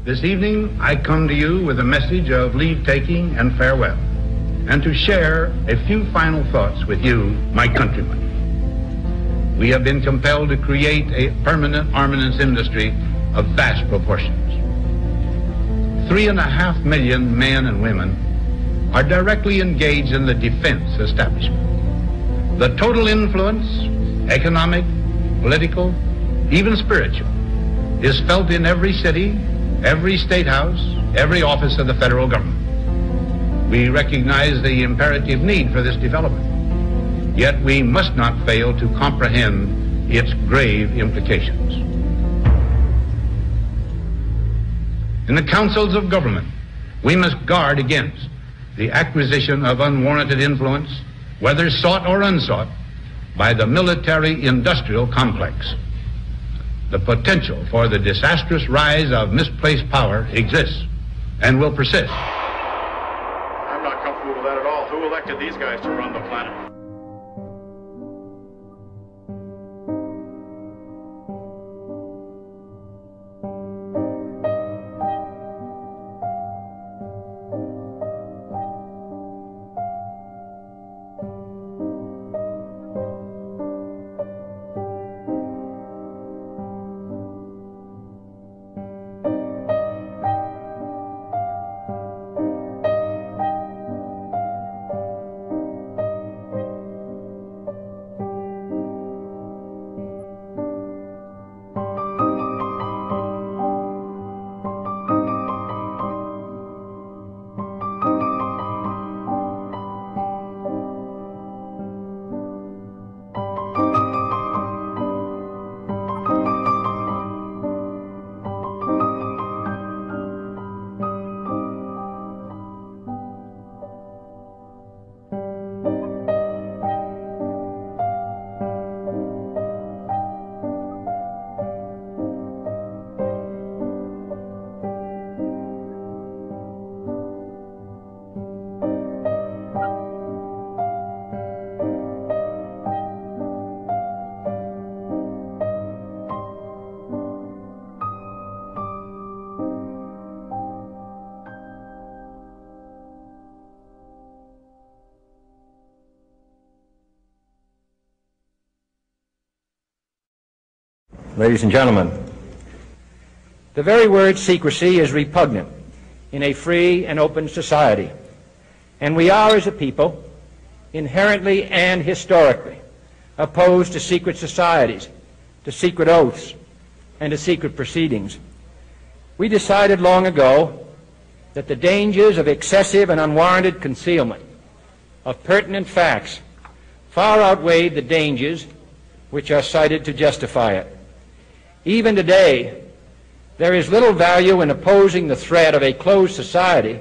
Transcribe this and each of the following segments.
This evening, I come to you with a message of leave-taking and farewell, and to share a few final thoughts with you, my countrymen. We have been compelled to create a permanent armaments industry of vast proportions. 3.5 million men and women are directly engaged in the defense establishment. The total influence, economic, political, even spiritual, is felt in every city, every state house, every office of the federal government. We recognize the imperative need for this development, yet we must not fail to comprehend its grave implications. In the councils of government, we must guard against the acquisition of unwarranted influence, whether sought or unsought, by the military-industrial complex. The potential for the disastrous rise of misplaced power exists and will persist. I'm not comfortable with that at all. Who elected these guys to run the planet? Ladies and gentlemen, the very word secrecy is repugnant in a free and open society, and we are, as a people, inherently and historically opposed to secret societies, to secret oaths, and to secret proceedings. We decided long ago that the dangers of excessive and unwarranted concealment of pertinent facts far outweighed the dangers which are cited to justify it. Even today, there is little value in opposing the threat of a closed society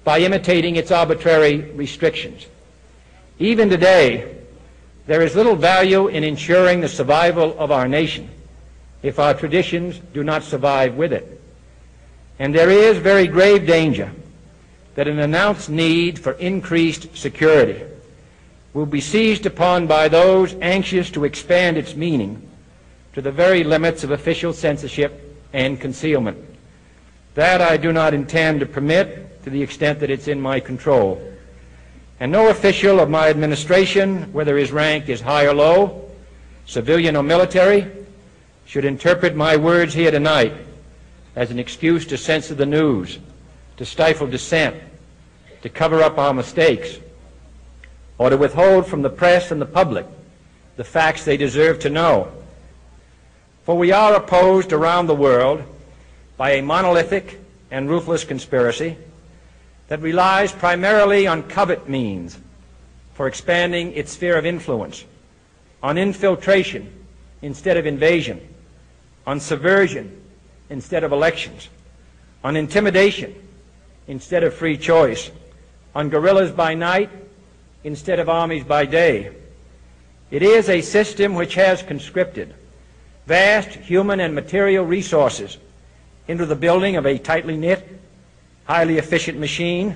by imitating its arbitrary restrictions. Even today, there is little value in ensuring the survival of our nation if our traditions do not survive with it. And there is very grave danger that an announced need for increased security will be seized upon by those anxious to expand its meaning to the very limits of official censorship and concealment. That I do not intend to permit to the extent that it's in my control. And no official of my administration, whether his rank is high or low, civilian or military, should interpret my words here tonight as an excuse to censor the news, to stifle dissent, to cover up our mistakes, or to withhold from the press and the public the facts they deserve to know. For we are opposed around the world by a monolithic and ruthless conspiracy that relies primarily on covert means for expanding its sphere of influence, on infiltration instead of invasion, on subversion instead of elections, on intimidation instead of free choice, on guerrillas by night instead of armies by day. It is a system which has conscripted vast human and material resources into the building of a tightly knit, highly efficient machine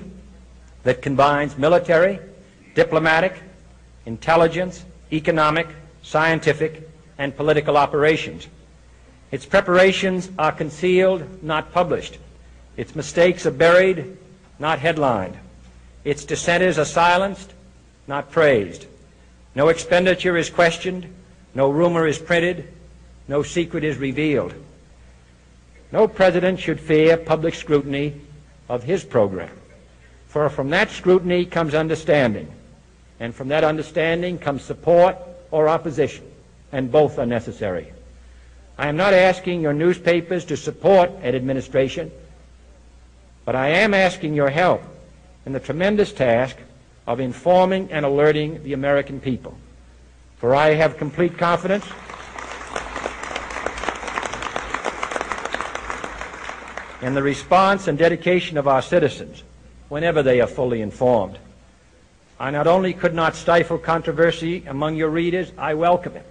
that combines military, diplomatic, intelligence, economic, scientific, and political operations. Its preparations are concealed, not published. Its mistakes are buried, not headlined. Its dissenters are silenced, not praised. No expenditure is questioned, no rumor is printed, no secret is revealed. No president should fear public scrutiny of his program, for from that scrutiny comes understanding, and from that understanding comes support or opposition, and both are necessary. I am not asking your newspapers to support an administration, but I am asking your help in the tremendous task of informing and alerting the American people. For I have complete confidence in the response and dedication of our citizens whenever they are fully informed. I not only could not stifle controversy among your readers, I welcome it.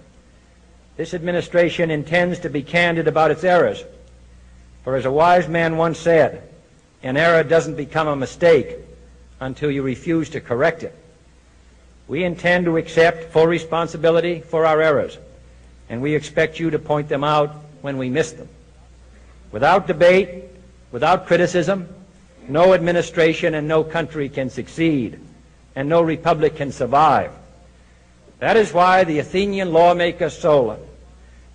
This administration intends to be candid about its errors. For as a wise man once said, an error doesn't become a mistake until you refuse to correct it. We intend to accept full responsibility for our errors, and we expect you to point them out when we miss them. Without debate, without criticism, no administration and no country can succeed, and no republic can survive. That is why the Athenian lawmaker Solon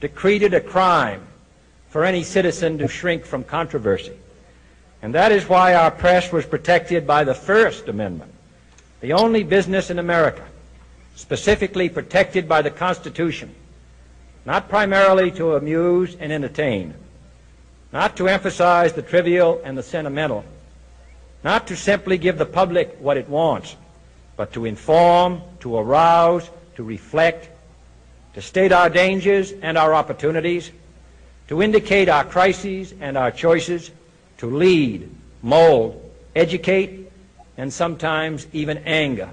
decreed it a crime for any citizen to shrink from controversy. And that is why our press was protected by the First Amendment, the only business in America specifically protected by the Constitution, not primarily to amuse and entertain, not to emphasize the trivial and the sentimental, not to simply give the public what it wants, but to inform, to arouse, to reflect, to state our dangers and our opportunities, to indicate our crises and our choices, to lead, mold, educate, and sometimes even anger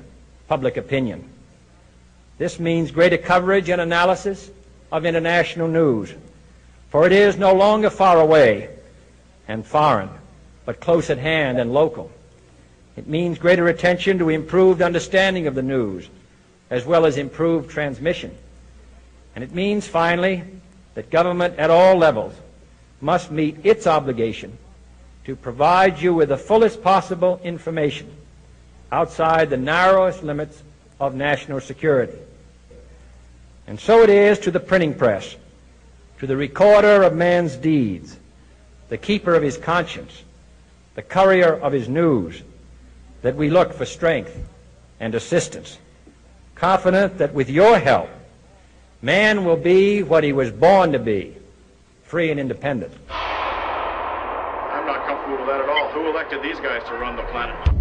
public opinion. This means greater coverage and analysis of international news, for it is no longer far away and foreign, but close at hand and local. It means greater attention to improved understanding of the news, as well as improved transmission. And it means, finally, that government at all levels must meet its obligation to provide you with the fullest possible information outside the narrowest limits of national security. And so it is to the printing press, to the recorder of man's deeds, the keeper of his conscience, the courier of his news, that we look for strength and assistance, confident that with your help, man will be what he was born to be, free and independent. I'm not comfortable with that at all. Who elected these guys to run the planet?